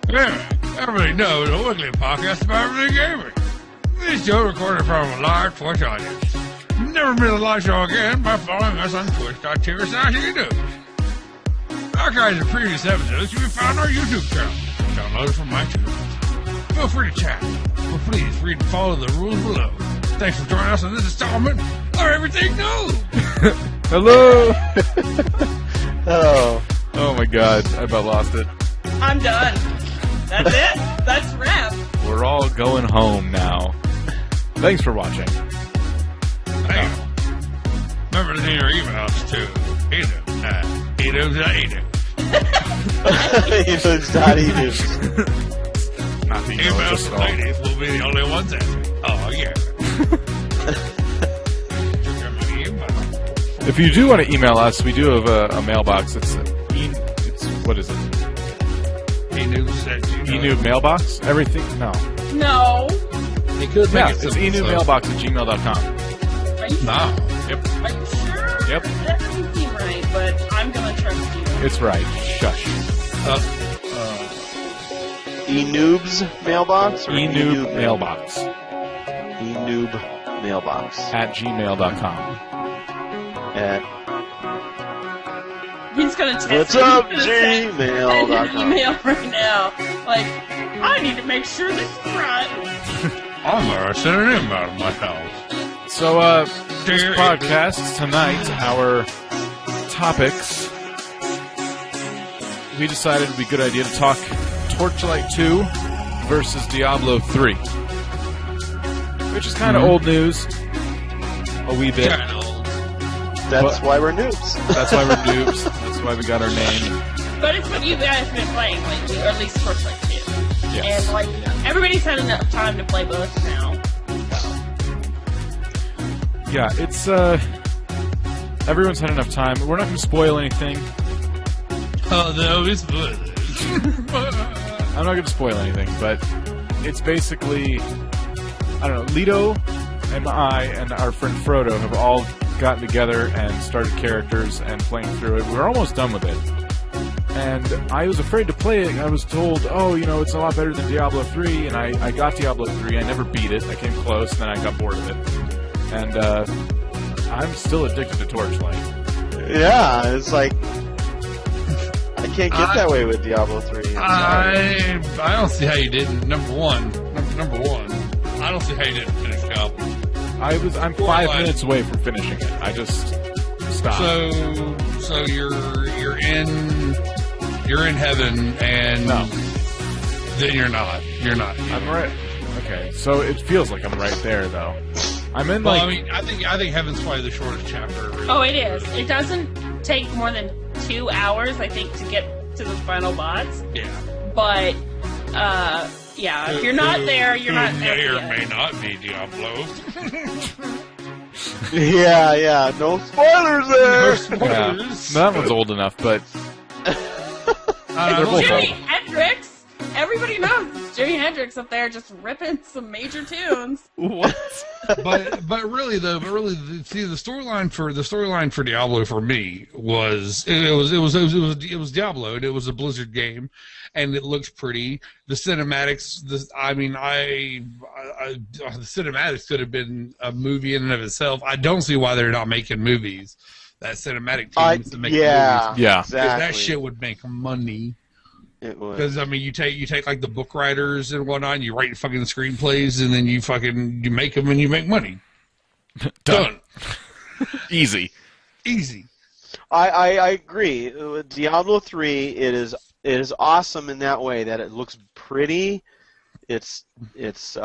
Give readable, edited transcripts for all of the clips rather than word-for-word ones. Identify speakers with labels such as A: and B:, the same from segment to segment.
A: Yeah, everybody knows a weekly podcast about everything gaming. This show recorded from a live Twitch audience. Never miss a live show again by following us on twitch.tv/noobs. Archives of previous episodes can be found on our YouTube channel. Download it from iTunes. Feel free to chat, but please read and follow the rules below. Thanks for joining us on this installment of Everything Noob.
B: Hello.
C: Oh.
B: Oh my god, I about lost it.
D: I'm done. That's it. That's wrap.
B: We're all going home now. Thanks for watching.
A: Hey, remember to send your emails to edu.edu.
C: Noobs.edu.
B: Not the
A: Emails
B: just
A: from ladies will be the only ones answering. Oh, yeah.
B: If you do want to email us, we do have a mailbox. It's what is it? Enoob mailbox? Everything? No.
D: No.
A: He could
B: Yeah,
A: make it
B: it's
A: simple,
B: enoob@gmail.com.
D: Are you,
A: No.
B: Yep.
D: are you sure?
B: Yep.
D: That doesn't seem right, but I'm gonna trust you.
B: It's right. Shush.
C: Enoob's mailbox? Or
B: Enoob mailbox
C: Enoob mailbox.
B: @gmail.com.
C: At
D: He's gonna test
C: what's
D: it.
C: up,
D: He's gonna send an
C: gmail.com.
D: email right now. Like, I need to make sure this is right.
A: I'm gonna send an email to my house.
B: So, this podcast tonight, our topics, we decided it would be a good idea to talk Torchlight 2 versus Diablo 3. Which is kind of old news. A wee bit.
C: That's why we're noobs.
B: That's why we're noobs. That's why we got our name.
D: But it's what you guys have been playing lately, or at least Torchlight 2.
B: Yes.
D: And, like, everybody's had enough time to play both now.
B: Yeah, it's, everyone's had enough time. We're not going to spoil anything.
A: Oh, no, it's good.
B: I'm not going to spoil anything, but it's basically, I don't know, Lido and I and our friend Frodo have all gotten together and started characters and playing through it. We're almost done with it. And I was afraid to play it. I was told, oh, you know, it's a lot better than Diablo 3, and I got Diablo 3. I never beat it. I came close, and then I got bored of it. And I'm still addicted to Torchlight.
C: Yeah, it's like I can't get that way with Diablo 3.
A: I don't see how you didn't. Number one, I don't see how you didn't finish Diablo.
B: I'm 5 minutes away from finishing it. I just stopped.
A: So you're in heaven, and
B: No.
A: then you're not. You're not.
B: I'm right. Okay, so it feels like I'm right there, though. I'm in
A: Well,
B: like.
A: I mean, I think heaven's probably the shortest chapter. Really.
D: Oh, it is. It doesn't take more than 2 hours, I think, to get to the final boss.
A: Yeah.
D: But, yeah, if you're not there, you're not there.
A: May or
D: yet.
A: may not be Diablo.
C: Yeah. No spoilers there.
B: Yeah, that one's old enough, but they're both
D: Jimi
B: old.
D: Hendrix! Everybody knows it's Jimi Hendrix up there just ripping some major tunes.
B: What?
A: but really, see, the storyline for Diablo for me was it was Diablo, and it was a Blizzard game, and it looks pretty. The cinematics, the cinematics could have been a movie in and of itself. I don't see why they're not making movies. That cinematic team needs to make movies.
B: Yeah.
A: Because
C: Exactly.
A: that shit would make money.
C: It was.
A: Because I mean, you take like the book writers and whatnot, and you write fucking screenplays, and then you make them and you make money. Done.
B: Easy.
A: Easy.
C: I agree. With Diablo 3, it is awesome in that way that it looks pretty. It's just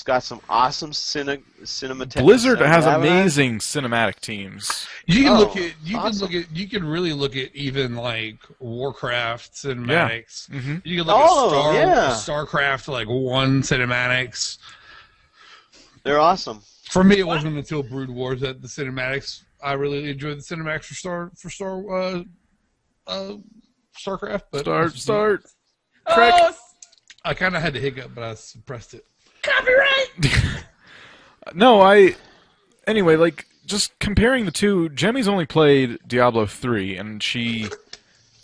C: got some awesome cinematography.
B: Blizzard has amazing cinematic teams.
A: You can
C: awesome.
A: you can really look at even like Warcraft cinematics.
B: Yeah. Mm-hmm.
A: You can look at Starcraft like 1 cinematics.
C: They're awesome.
A: For me, it wasn't until Brood Wars that the cinematics. I really enjoyed the cinematics Starcraft. But
B: Start.
D: Oh,
A: I kind of had to hiccup, but I suppressed it.
D: copyright!
B: No, anyway, like, just comparing the two, Jemmy's only played Diablo 3, and she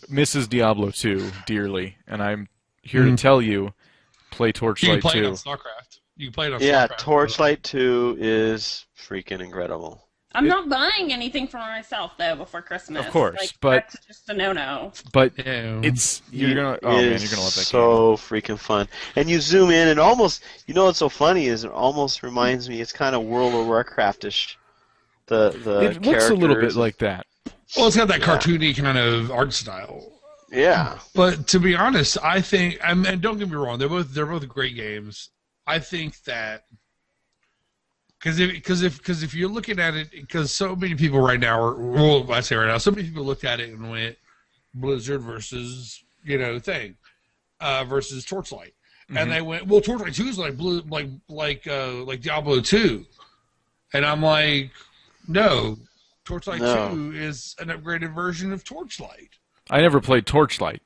B: misses Diablo 2 dearly, and I'm here to tell you, play
A: You
B: Torchlight
A: can play it
B: 2.
A: on StarCraft. You can play it on
C: Yeah,
A: StarCraft.
C: Torchlight 2 is freaking incredible.
D: I'm not buying anything for myself though before Christmas.
B: Of course,
D: like,
B: but-
D: that's just a no-no.
B: But
A: Yeah.
B: it's you're gonna
C: It
B: you're
C: is
B: gonna love that game.
C: so freaking fun. And you zoom in, and almost, you know what's so funny is it almost reminds me. It's kind of World of Warcraft-ish. The
B: It looks a little bit
C: characters.
B: like that.
A: Well, it's got that cartoony kind of art style.
C: Yeah.
A: But to be honest, I think, and don't get me wrong, they're both great games. I think that because if you're looking at it, because so many people right now are, well, I say right now, so many people looked at it and went Blizzard versus versus Torchlight, and they went, well, Torchlight 2 is like Diablo 2, and I'm like, no, Torchlight 2 is an upgraded version of Torchlight.
B: I never played Torchlight.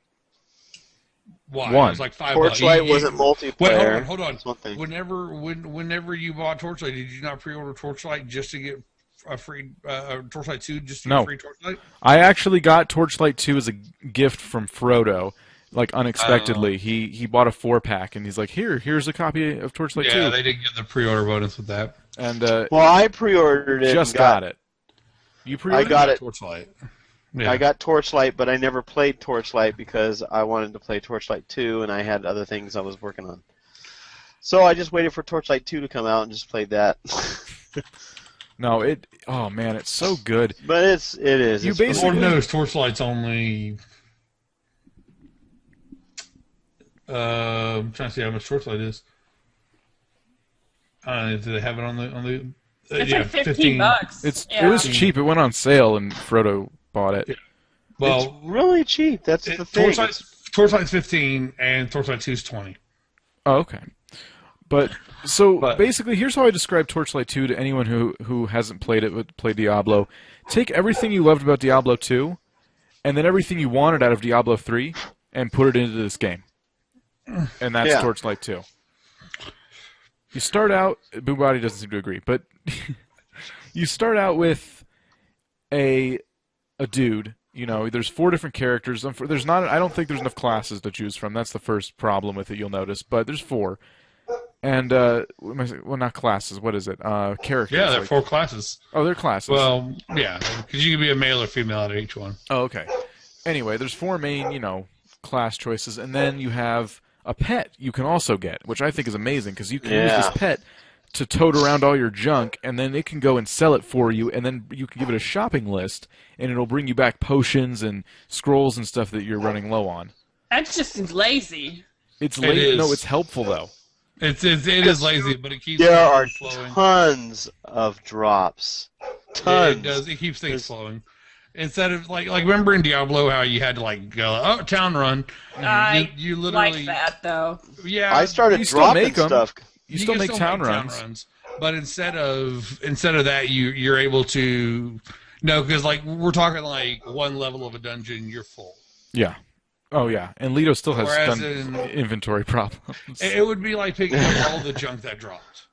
A: Why?
B: One.
A: It was like $5.
C: Torchlight wasn't multiplayer.
A: Wait, hold on.
C: That's one thing.
A: Whenever you bought Torchlight, did you not pre-order Torchlight just to get a free Torchlight 2 just to get free Torchlight?
B: I actually got Torchlight 2 as a gift from Frodo, like unexpectedly. He bought a 4-pack and he's like, here's a copy of Torchlight 2.
A: Yeah, they didn't get the pre-order bonus with that.
B: And
C: Well, I pre-ordered it.
B: just
C: and
B: got it. You pre-ordered
C: I got it.
A: Torchlight. Yeah.
C: I got Torchlight, but I never played Torchlight because I wanted to play Torchlight 2, and I had other things I was working on. So I just waited for Torchlight 2 to come out and just played that.
B: No, oh man, it's so good.
C: But it is.
B: You
C: It's
B: basically-
A: Lord knows Torchlight's only. I'm trying to see how much Torchlight is. Do they have it on the?
D: It's
A: yeah,
D: like $15.
B: It was cheap. It went on sale, and Frodo bought it.
A: Well,
C: it's really cheap. That's the thing.
A: Torchlight's 15 and Torchlight 2's 20.
B: Oh, okay. But basically, here's how I describe Torchlight 2 to anyone who hasn't played it but played Diablo. Take everything you loved about Diablo 2, and then everything you wanted out of Diablo 3, and put it into this game. And that's Torchlight 2. You start out, Boobody doesn't seem to agree, but you start out with a dude. You know, there's 4 different characters. I don't think there's enough classes to choose from. That's the first problem with it, you'll notice. But there's 4. And, well, not classes. What is it? Characters.
A: Yeah, there are 4 classes.
B: Oh, they're classes.
A: Well, yeah, because you can be a male or female out of each one.
B: Oh, okay. Anyway, there's 4 main, class choices, and then you have a pet you can also get, which I think is amazing, because you can use this pet to tote around all your junk, and then it can go and sell it for you, and then you can give it a shopping list, and it'll bring you back potions and scrolls and stuff that you're running low on.
D: That's just lazy.
B: It's
A: It
B: lazy.
A: is.
B: No, it's helpful, though.
A: It is lazy, but it keeps
C: There are
A: things flowing.
C: tons of drops. Tons.
A: It does. It keeps things flowing. Instead of like remember in Diablo how you had to go town run. You literally
D: like that though.
A: Yeah,
C: I started
B: You still
C: dropping
B: make 'em.
C: stuff.
B: You still
A: can
B: make town runs.
A: but instead of that you're able to because like we're talking like one level of a dungeon you're full.
B: Yeah. Oh, yeah. And Lido still has
A: Whereas
B: inventory problems.
A: It would be like picking up all the junk that dropped.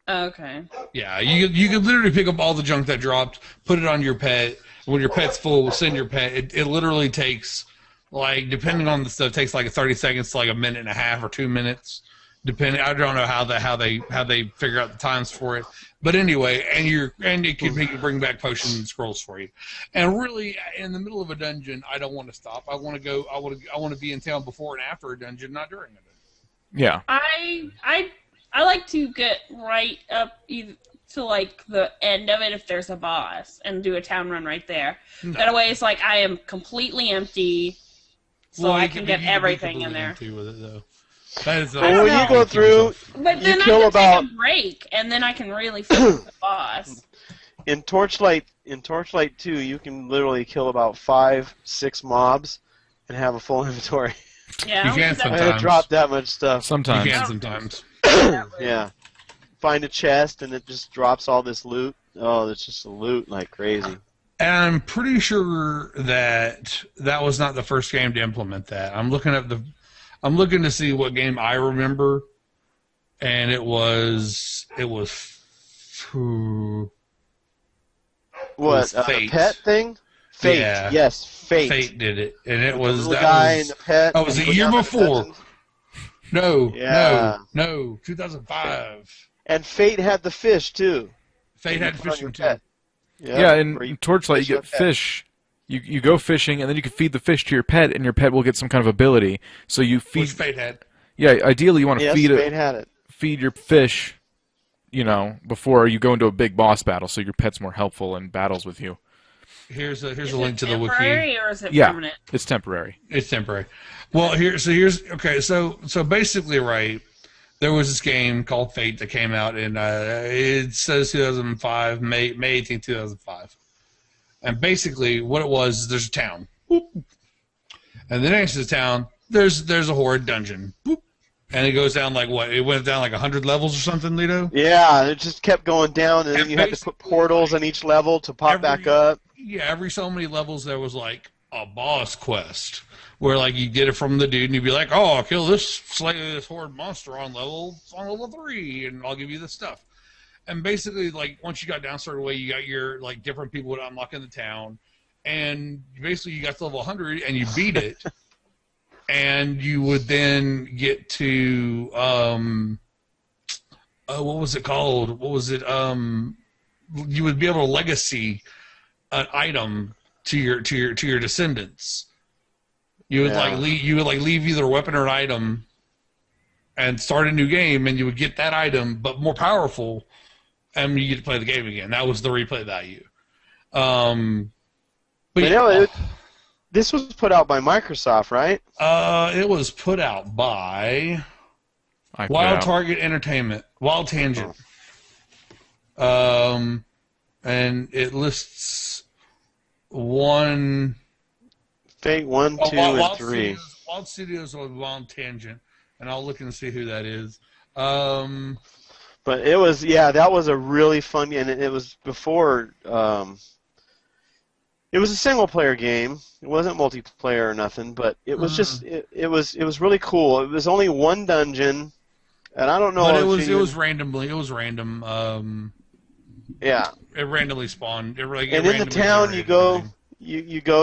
D: Okay.
A: Yeah, you could literally pick up all the junk that dropped, put it on your pet. When your pet's full, send your pet. It literally takes, like, depending on the stuff, it takes like 30 seconds to like a minute and a half or 2 minutes. Depending, I don't know how they figure out the times for it. But anyway, and it can bring back potions and scrolls for you. And really, in the middle of a dungeon, I don't want to stop. I want to go. I want to be in town before and after a dungeon, not during a dungeon.
B: Yeah.
D: I like to get right up to like the end of it if there's a boss and do a town run right there.
A: No.
D: That way it's like I am completely empty, so I can get everything in there.
A: With it, though. That is
C: Well, when you go through,
D: But then
C: you
D: I
C: kill
D: can
C: about
D: take a break, and then I can really finish the boss.
C: in Torchlight 2, you can literally kill about 5-6 mobs and have a full inventory.
D: Yeah,
A: You can
C: I
A: sometimes.
C: had dropped that much stuff.
B: Sometimes.
A: You can sometimes.
C: Yeah. Find a chest and it just drops all this loot. Oh, it's just loot like crazy.
A: And I'm pretty sure that was not the first game to implement that. I'm looking to see what game I remember, and it was
C: What, a
A: Fate.
C: pet thing? Fate.
A: Yeah.
C: Yes, Fate.
A: Fate did it, and it
C: With
A: was
C: the little
A: that
C: guy
A: was,
C: and the pet.
A: that was
C: and
A: a
C: you
A: year
C: go down the
A: before.
C: dungeons.
A: No,
C: Yeah.
A: no, 2005.
C: And Fate had the fish too.
A: Fate
C: You
A: had
C: put on
A: fishing
C: your
A: too.
C: pet.
B: Yeah,
C: where
B: in Torchlight, you
C: fish
B: get
C: your pet.
B: fish. You go fishing, and then you can feed the fish to your pet, and your pet will get some kind of ability. So you feed.
A: Which Fate had.
B: Yeah, ideally you want to
C: Yes, Fate had it.
B: feed your fish, before you go into a big boss battle, so your pet's more helpful in battles with you.
A: Here's a
D: Is
A: link
D: it
A: to the wiki.
D: temporary or is it
B: Yeah,
D: permanent?
B: it's temporary.
A: It's temporary. Well, here's okay. So basically, right. There was this game called Fate that came out in it says 2005, May 18th, 2005. And basically, what it was is there's a town, boop, and then next to the town there's a horrid dungeon, boop, and it goes down like what? It went down like 100 levels or something, Lito.
C: Yeah, it just kept going down, and then you had to put portals on each level to pop back up.
A: Yeah, every so many levels there was like a boss quest where like you get it from the dude and you'd be like, oh, I'll kill slay this horrid monster on level 3, and I'll give you this stuff. And basically, like once you got down a certain way, you got your like different people to unlock in the town, and basically you got to level 100 and you beat it, and you would then get to what was it called? What was it? You would be able to legacy an item to your descendants. You would leave either a weapon or an item, and start a new game, and you would get that item, but more powerful, and you get to play the game again. That was the replay value.
C: This was put out by Microsoft, right?
A: It was put out by Wild Target Entertainment, Wild Tangent. And it lists
C: Fate 1, 2, and 3.
A: Wild Studios or Wild Tangent, and I'll look and see who that is.
C: But it was, that was a really fun, and it was before. It was a single-player game. It wasn't multiplayer or nothing, but it was just it was really cool. It was only one dungeon, and I don't know.
A: But it was randomly. It was random.
C: Yeah.
A: It randomly spawned.
C: And in the town, you go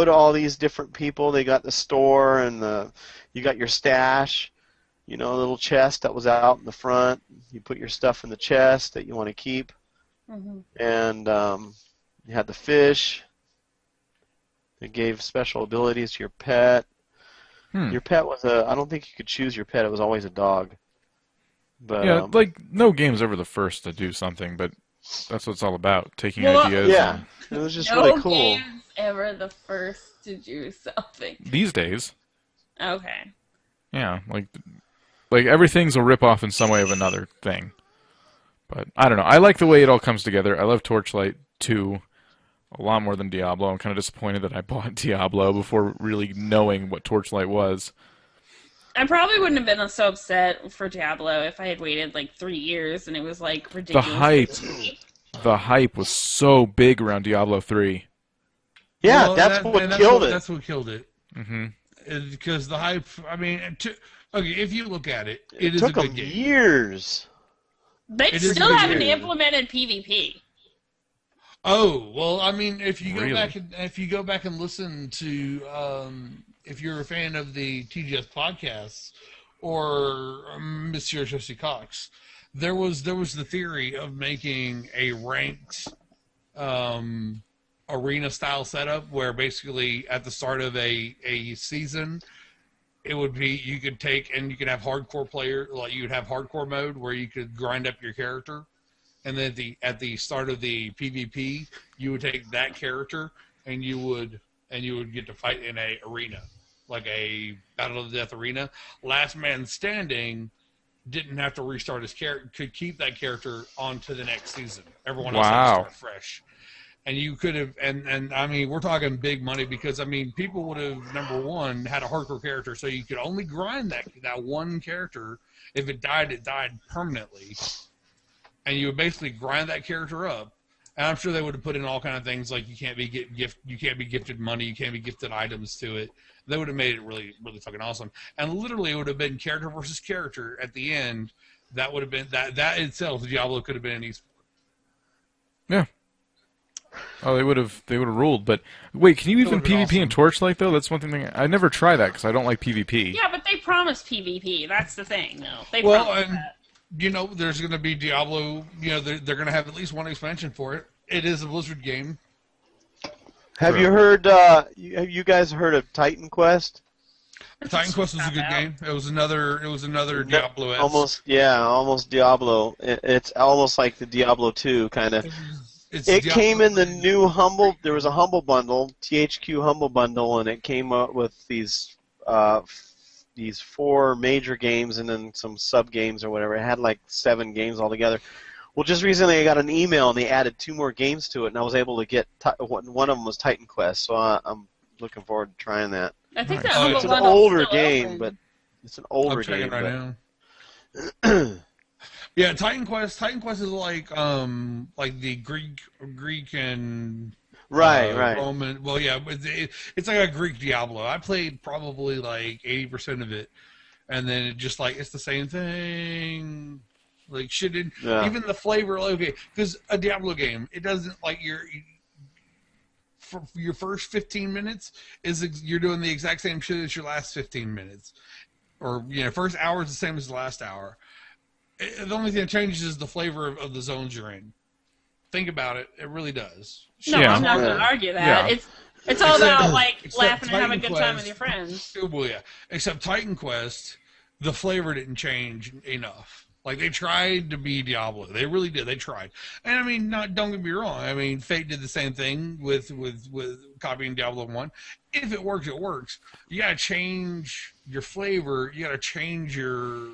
C: to all these different people. They got the store, and you got your stash. A little chest that was out in the front. You put your stuff in the chest that you want to keep. Mm-hmm. And you had the fish. It gave special abilities to your pet. Your pet was I don't think you could choose your pet. It was always a dog. But
B: yeah, no game's ever the first to do something, but that's what it's all about, taking ideas.
C: Yeah, it was just really cool.
D: No game's ever the first to do something.
B: These days.
D: Okay.
B: Yeah, like everything's a rip-off in some way of another thing. But I don't know. I like the way it all comes together. I love Torchlight 2 a lot more than Diablo. I'm kind of disappointed that I bought Diablo before really knowing what Torchlight was.
D: I probably wouldn't have been so upset for Diablo if I had waited like 3 years and it was like ridiculous.
B: The hype was so big around Diablo 3.
C: Yeah, that's what killed it.
A: That's what killed it. Mm-hmm. Because the hype. I mean, if you look at it, it is a good game.
C: Took them years.
D: They still haven't implemented PvP.
A: Oh well, I mean, if you go back and listen to, if you're a fan of the TGS podcasts or Monsieur Jesse Cox, there was the theory of making a ranked arena style setup where basically at the start of a season, it would be you could have hardcore player, like you'd have hardcore mode where you could grind up your character. And then at the start of the PvP, you would take that character and you would get to fight in a arena, like a Battle of the Death arena. Last man standing didn't have to restart his character; could keep that character on to the next season. Everyone else had to start fresh. And you could have, and I mean, we're talking big money because I mean, people would have number one had a hardcore character, so you could only grind that one character. If it died permanently. And you would basically grind that character up, and I'm sure they would have put in all kind of things like you can't be gifted money, you can't be gifted items to it. They would have made it really, really fucking awesome. And literally, it would have been character versus character at the end. That would have been that itself. Diablo could have been an esport.
B: Yeah. Oh, they would have ruled. But wait, can you even
A: would've been
B: PvP in
A: awesome.
B: Torchlight though? That's one thing I never try that because I don't like PvP.
D: Yeah, but they promise PvP. That's the thing, though. They
A: Well,
D: promise
A: and
D: that.
A: you know, there's going to be Diablo. You know, they're going to have at least one expansion for it. It is a Blizzard game.
C: Have
B: True.
C: you heard? Have you guys heard of Titan Quest?
A: Titan Quest was a good game. It was another Diablo.
C: Almost Diablo. It's almost like the Diablo 2 kind of. It
A: Diablo
C: came in the
A: 3.
C: new Humble. There was a Humble Bundle, THQ Humble Bundle, and it came up with these 4 major games and then some sub games or whatever. It had like 7 games altogether. Well, just recently I got an email and they added 2 more games to it, and I was able to get one of them was Titan Quest. So I'm looking forward to trying that.
D: I think
B: Nice.
D: that Humble
C: It's an
D: Bundle's
C: older
D: still
C: game,
D: open.
C: but it's an older
A: I'm checking
C: game.
A: right now. Yeah, Titan Quest. Titan Quest is like the Greek and
C: Right.
A: Roman. Well, yeah, it's like a Greek Diablo. I played probably like 80% of it, and then it just like it's the same thing. Like shouldn't even the flavor. Okay, because a Diablo game, it doesn't like for your first 15 minutes you're doing the exact same shit as your last 15 minutes, or first hour is the same as the last hour. The only thing that changes is the flavor of the zones you're in. Think about it; it really does.
D: No,
B: Yeah.
D: I'm not going to argue that.
B: Yeah.
D: It's all about
A: Except
D: laughing and having a
A: Titan
D: good time with
A: Quest-
D: your friends.
A: Well, yeah. Except Titan Quest, the flavor didn't change enough. Like they tried to be Diablo, they really did. They tried, and I mean, don't get me wrong. I mean, Fate did the same thing with copying Diablo 1. If it works, it works. You gotta change your flavor. You gotta change your.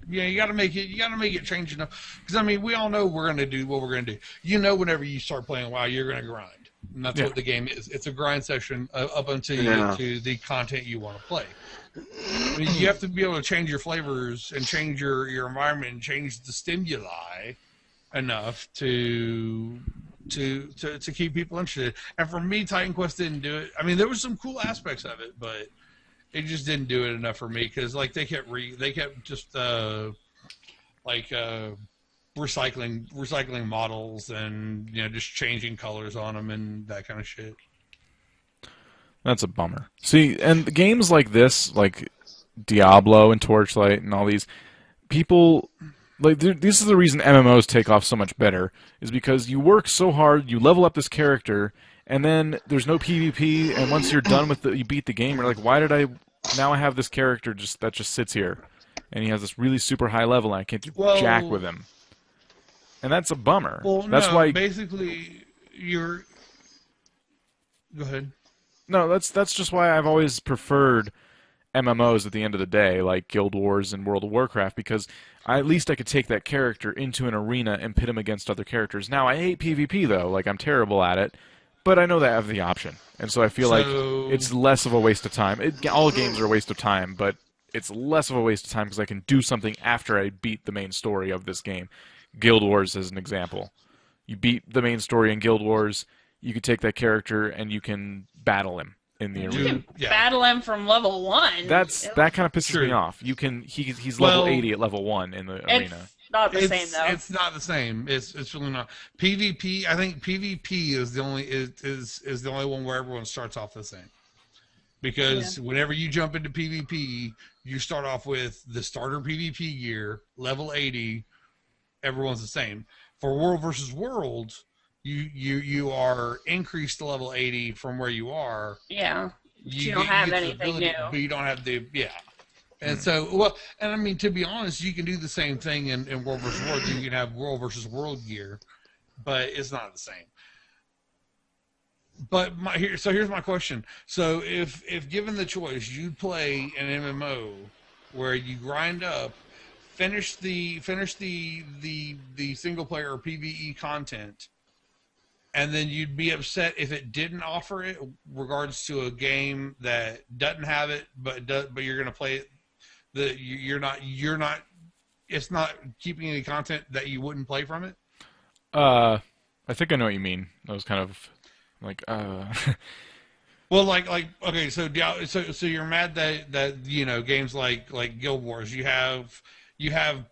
A: Yeah, you gotta make it change enough. Because I mean, we all know we're gonna do what we're gonna do. Whenever you start playing WoW, you're gonna grind, and that's what the game is. It's a grind session up until you get to the content you want to play. I mean, you have to be able to change your flavors and change your environment and change the stimuli enough to keep people interested. And for me, Titan Quest didn't do it. I mean, there was some cool aspects of it, but it just didn't do it enough for me because like they kept just recycling models and just changing colors on them and that kind of shit.
B: That's a bummer. See, and the games like this, like Diablo and Torchlight and all these, people, like, this is the reason MMOs take off so much better, is because you work so hard, you level up this character, and then there's no PvP, and once you're done with you beat the game, you're like, why did now I have this character that just sits here, and he has this really super high level, and I can't do jack with him. And that's a bummer.
A: Well,
B: that's
A: no,
B: why
A: basically Go ahead.
B: No, that's just why I've always preferred MMOs at the end of the day, like Guild Wars and World of Warcraft, because at least I could take that character into an arena and pit him against other characters. Now, I hate PvP, though. Like, I'm terrible at it, but I know that I have the option. And so I feel like it's less of a waste of time. All games are a waste of time, but it's less of a waste of time because I can do something after I beat the main story of this game. Guild Wars is an example. You beat the main story in Guild Wars, you can take that character and you can battle him in the arena.
D: You can battle him from level 1.
B: That kind of pisses me off. He's level 80 at level 1 in the arena.
D: Not the same though.
A: It's not the same. It's really not. PvP. I think PvP is the only one where everyone starts off the same. Because whenever you jump into PvP, you start off with the starter PvP gear, level 80. Everyone's the same. For World versus World, you are increased to level 80 from where you are.
D: Yeah. You don't have anything new.
A: But you don't have the And so, and I mean, to be honest, you can do the same thing in World vs. World. You can have World vs. World gear, but it's not the same. But here's my question. So if given the choice, you'd play an MMO where you grind up, finish the single player or PvE content, and then you'd be upset if it didn't offer it, regards to a game that doesn't have it, but you're going to play it. It's not keeping any content that you wouldn't play from it.
B: I think I know what you mean. I was kind of like,
A: Well, like okay, so you're mad that games like Guild Wars, you have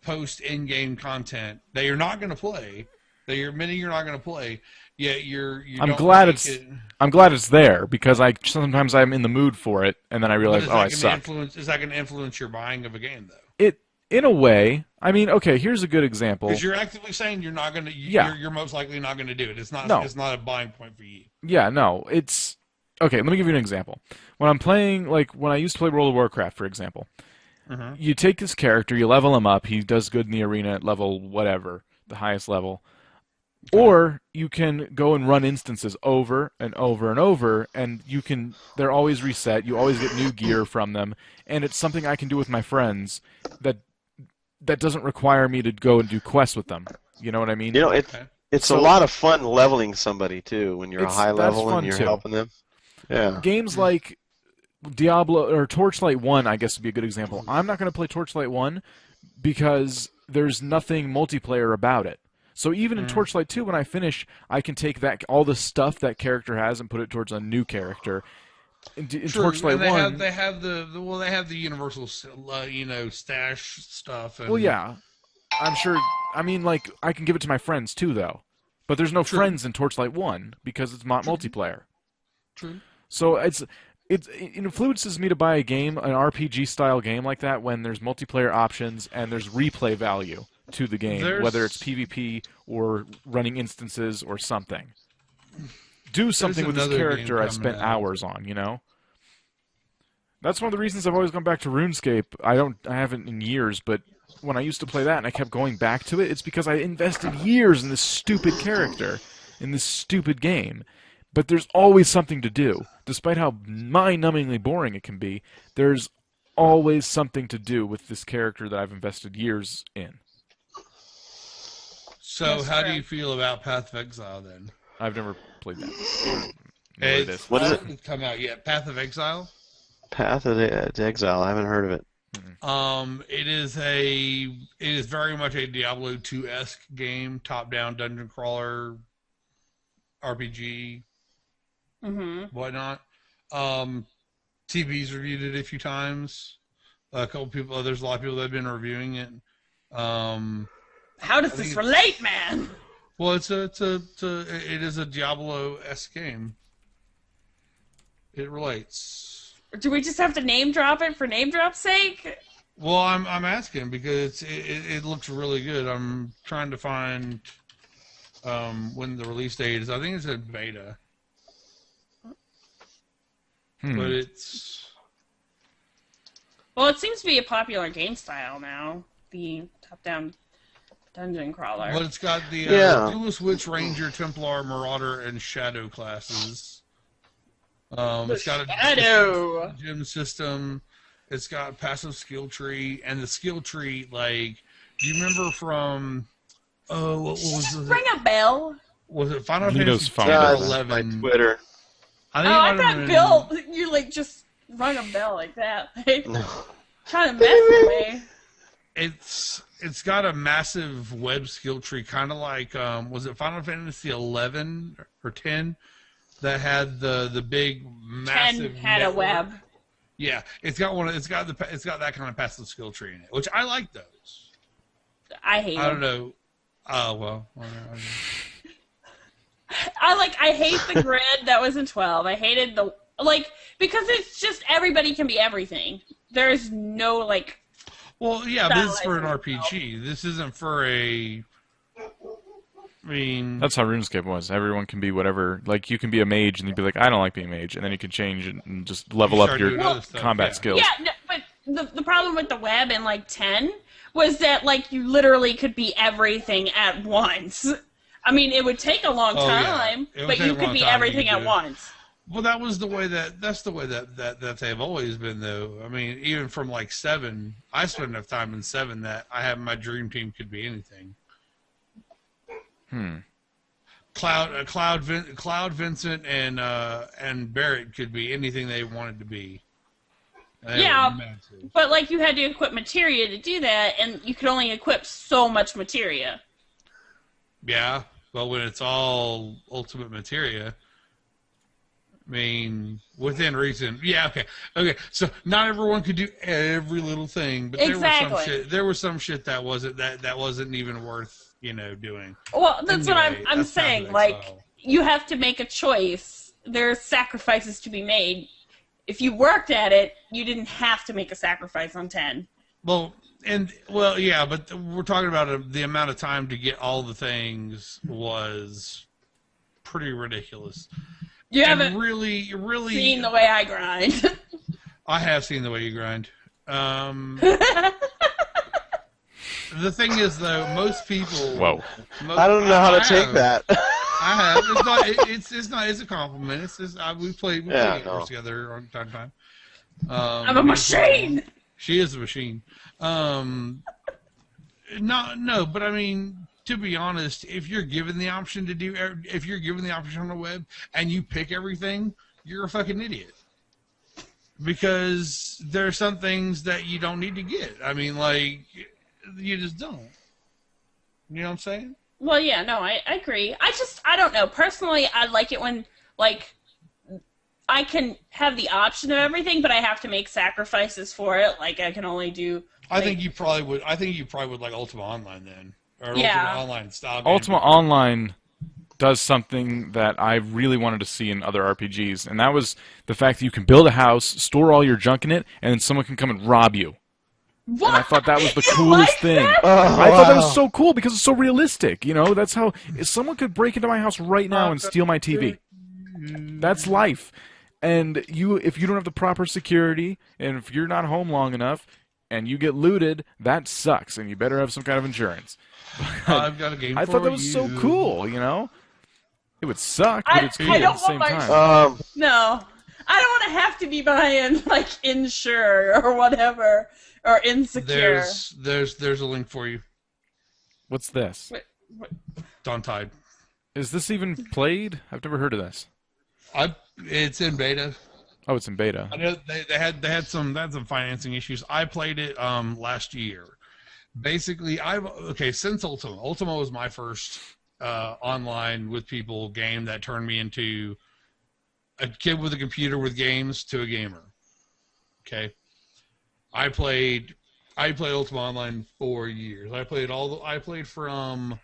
A: post in-game content that you're not going to play, that you're admitting you're not going to play. yet you
B: I'm
A: don't
B: glad
A: make
B: it's
A: it.
B: I'm glad it's there because sometimes I'm in the mood for it, and then I realize, I suck.
A: Is that going to influence your buying of a game though?
B: It in a way. I mean, okay, here's a good example.
A: Because you're actively saying you're not going to.
B: Yeah.
A: You're most likely not going to do it. It's not.
B: No.
A: It's not a buying point for you.
B: Yeah, no, it's okay. Let me give you an example. When I'm playing, like when I used to play World of Warcraft, for example, you take this character, you level him up, he does good in the arena at level whatever, the highest level, or you can go and run instances over and over and over, and they're always reset. You always get new gear from them, and it's something I can do with my friends that doesn't require me to go and do quests with them. You know what I mean?
C: You know, it's a lot of fun leveling somebody too when you're a high level and you're helping them. Yeah.
B: Games like Diablo or Torchlight 1, I guess, would be a good example. I'm not going to play Torchlight 1 because there's nothing multiplayer about it. So even in Torchlight 2, when I finish, I can take all the stuff that character has and put it towards a new character. In Torchlight 1,
A: they have the universal stash stuff. And,
B: well, yeah, I'm sure. I mean, like I can give it to my friends too, though. But there's no friends in Torchlight 1 because it's not multiplayer.
A: True.
B: So it influences me to buy a game, an RPG style game like that, when there's multiplayer options and there's replay value to the game, whether it's PvP or running instances or something. Do something with this character I spent hours on, you know? That's one of the reasons I've always gone back to RuneScape. I haven't in years, but when I used to play that and I kept going back to it, it's because I invested years in this stupid character, in this stupid game. But there's always something to do. Despite how mind-numbingly boring it can be, there's always something to do with this character that I've invested years in.
A: So how do you feel about Path of Exile then?
B: I've never played that.
C: What is it?
A: Hasn't come out yet. Path of Exile?
C: Path of Exile. I haven't heard of it.
A: It is very much a Diablo 2-esque game, top-down dungeon crawler, RPG, whatnot. TV's reviewed it a few times. There's a lot of people that have been reviewing it.
D: How does this relate, man?
A: Well, it is a Diablo-esque game. It relates.
D: Do we just have to name drop it for name drop's sake?
A: Well, I'm asking because it looks really good. I'm trying to find when the release date is. I think it's a beta, but it's.
D: Well, it seems to be a popular game style now. The top-down dungeon crawler.
A: But it's got the Duelist, Witch, Ranger, Templar, Marauder, and Shadow classes. It's got a gym system. It's got passive skill tree, and the skill tree, like, do you remember from? What was it?
D: Ring a bell.
A: Was it Final
B: Lito's
A: Fantasy
B: phone.
C: My Twitter.
D: I thought Bill, you like just rung a bell like that. Trying to mess with me.
A: It's got a massive web skill tree, kind of like was it Final Fantasy 11 or 10 that had the big massive
D: 10 had
A: network.
D: a web.
A: Yeah, it's got that kind of passive skill tree in it, which I like those.
D: I hate.
A: I don't know. Well.
D: I hate the grid that was in 12. I hated because it's just everybody can be everything. There's no like.
A: Well, yeah, but this is for an RPG. This isn't for a. I mean,
B: that's how RuneScape was. Everyone can be whatever. Like, you can be a mage, and you'd be like, I don't like being a mage, and then you can change and just level up your combat skills.
D: Yeah, no, but the problem with the web in like 10 was that like you literally could be everything at once. I mean, it would take a long time, but you could be everything at once.
A: Well, that's the way that they've always been, though. I mean, even from like 7, I spent enough time in 7 that I have my dream team could be anything. Cloud, Vincent, and Barrett could be anything they wanted to be.
D: But like you had to equip materia to do that, and you could only equip so much materia.
A: Yeah, well, when it's all ultimate materia. I mean, within reason. Yeah, okay. So not everyone could do every little thing, but there was some shit that wasn't even worth, doing.
D: Well, that's what I'm saying. Like, you have to make a choice. There's sacrifices to be made. If you worked at it, you didn't have to make a sacrifice on 10.
A: Well, yeah, but we're talking about the amount of time to get all the things was pretty ridiculous.
D: You haven't
A: really
D: seen the way I grind.
A: I have seen the way you grind. The thing is, though, most people.
B: Whoa.
C: I don't know how to take that.
A: I have. It's not. It's a compliment. It's just we play games together from time to time.
D: I'm a machine.
A: She is a machine. No, but I mean, to be honest, if you're given the option on the web and you pick everything, you're a fucking idiot. Because there are some things that you don't need to get. I mean, like, you just don't. You know what I'm saying?
D: Well, yeah, no, I agree. I don't know. Personally, I like it when, like, I can have the option of everything, but I have to make sacrifices for it. Like, I can only do...
A: I think you probably would like Ultima Online then. Or
D: yeah.
A: Ultima Online style.
B: Ultima Online does something that I really wanted to see in other RPGs, and that was the fact that you can build a house, store all your junk in it, and then someone can come and rob you.
D: What?
B: And I thought that was the coolest thing. I thought that was so cool because it's so realistic. You know, that's how if someone could break into my house right now and steal my TV. That's life. And if you don't have the proper security, and if you're not home long enough, and you get looted, that sucks, and you better have some kind of insurance.
A: I've got a game
B: I
A: for
B: thought that was
A: you.
B: so cool, you know? It would suck, but it's cool at the same time.
D: No. I don't want to have to be buying, like, Insure or whatever, or Insecure.
A: There's a link for you.
B: What's this?
D: What?
A: Dawn Tide.
B: Is this even played? I've never heard of this.
A: It's in beta.
B: Oh, it's in beta.
A: I know they had some financing issues. I played it last year. Basically, since Ultima was my first online with people game that turned me into a kid with a computer with games to a gamer. Okay, I played Ultima Online 4 years. I played from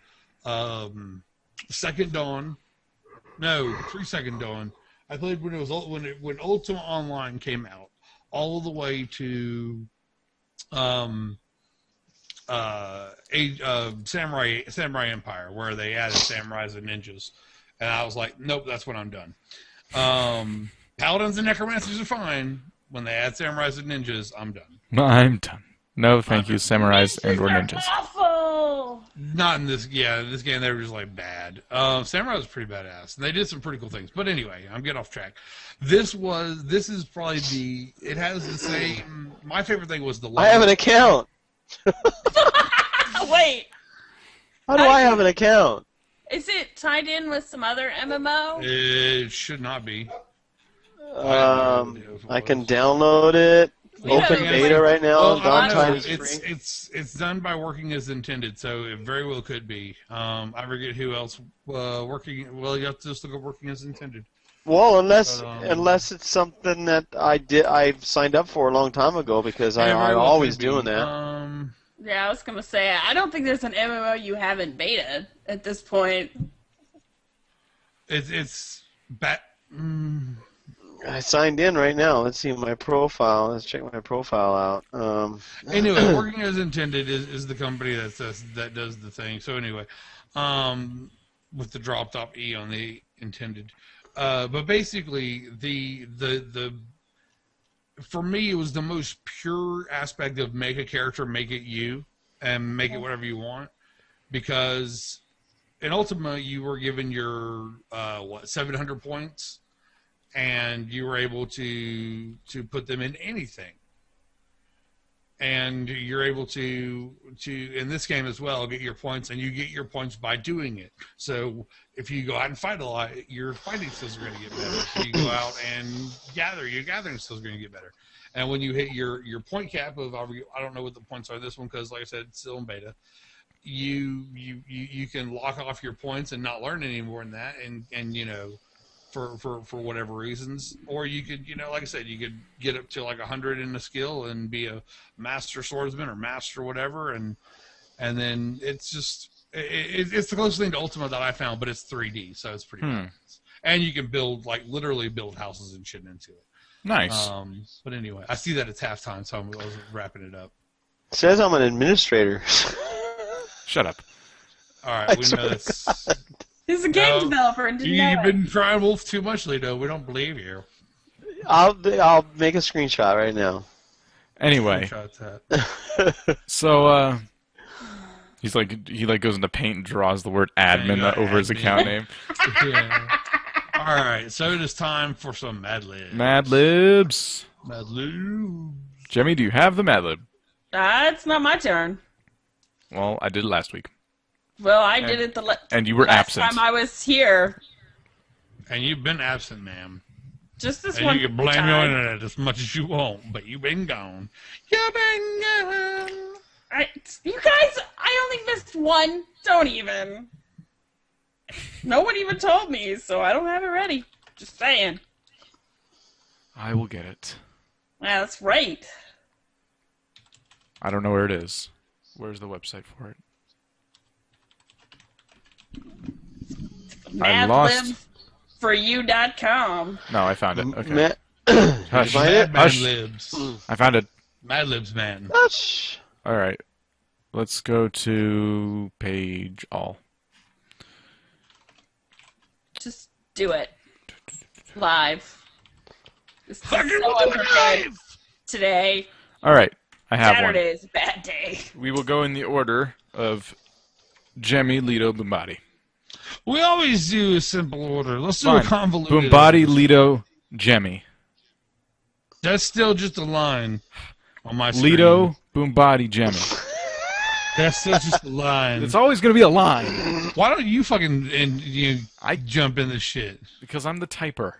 A: Second Dawn, 3 Second Dawn. I played when Ultima Online came out, all the way to Samurai Empire, where they added samurais and ninjas, and I was like, nope, that's when I'm done. Paladins and necromancers are fine. When they add samurais and ninjas, I'm done.
B: I'm done. No, thank you, samurais and/or ninjas.
D: Awful.
A: Not in this. Yeah, in this game they were just like bad. Samurai was pretty badass, and they did some pretty cool things. But anyway, I'm getting off track. This is probably it has the same. My favorite thing was the.
C: I have an account.
D: Wait.
C: How do I have an account?
D: Is it tied in with some other MMO?
A: It should not be.
C: I can download it. Open beta right now.
A: Dawn Tide is free. It's done by working as intended, so it very well could be. I forget who else working. Well, you have to just look at working as intended.
C: Well, unless it's something that I signed up for a long time ago because I'm always doing that.
D: Yeah, I was gonna say I don't think there's an MMO you haven't beta at this point.
A: It's bad.
C: I signed in right now. Let's see my profile. Let's check my profile out.
A: Anyway, working as intended is the company that does the thing. So anyway, with the dropped off E on the intended. But basically, the for me, it was the most pure aspect of make a character, make it you, and make it whatever you want. Because in Ultima, you were given your 700 points, and you were able to put them in anything. And you're able to in this game as well get your points, and you get your points by doing it. So if you go out and fight a lot, your fighting skills are going to get better. If you go out and gather, your gathering skills are going to get better. And when you hit your point cap of, I don't know what the points are this one because, like I said, it's still in beta. You can lock off your points and not learn any more than that, and you know. For whatever reasons, or you could, like I said, you could get up to like 100 in a skill and be a master swordsman or master whatever, and then it's just It's the closest thing to Ultima that I found, but it's 3D, so it's pretty nice. And you can build, like, literally build houses and shit into it.
B: Nice.
A: But anyway, I see that it's halftime, so I was wrapping it up.
C: It says I'm an administrator.
B: Shut up.
A: All right, we know this.
D: He's a game developer and didn't know
A: You've
D: it.
A: been trying Wolf too much, Lito. We don't believe you.
C: I'll make a screenshot right now.
B: Anyway, so he goes into Paint and draws the word admin over his account name.
A: Yeah. All right, so it is time for some Mad Libs.
B: Mad Libs.
A: Mad Libs.
B: Jemmy, do you have the Mad Lib?
D: It's not my turn.
B: Well, I did it last week.
D: Well, I did it
B: and you were
D: last
B: absent.
D: time I was here.
A: And you've been absent, ma'am.
D: Just this
A: and
D: one
A: you can blame
D: time.
A: your internet as much as you want, but you've been gone. You've been gone.
D: You guys, I only missed one. Don't even. No one even told me, so I don't have it ready. Just saying.
B: I will get it.
D: Yeah, that's right.
B: I don't know where it is. Where's the website for it? I lost.
D: MadLibForYou.com.
B: No, I found it. Okay. Hush.
A: Mad Libs.
B: I found it.
A: Mad Libs, man.
C: Hush.
B: All right. Let's go to page all.
D: Just do it. Live. This is
A: Fucking
D: so unprepared today.
B: All right. I have
D: Saturday
B: one.
D: is a bad day.
B: We will go in the order of Jemmy, Lito, Boombody.
A: We always do a simple order. Let's do a convoluted
B: Boombody,
A: order.
B: Lito, Jemmy.
A: That's still just a line on my screen.
B: Lito, Boombody, Jemmy.
A: That's still just a line.
B: It's always going to be a line.
A: Why don't you I jump in this shit?
B: Because I'm the typer.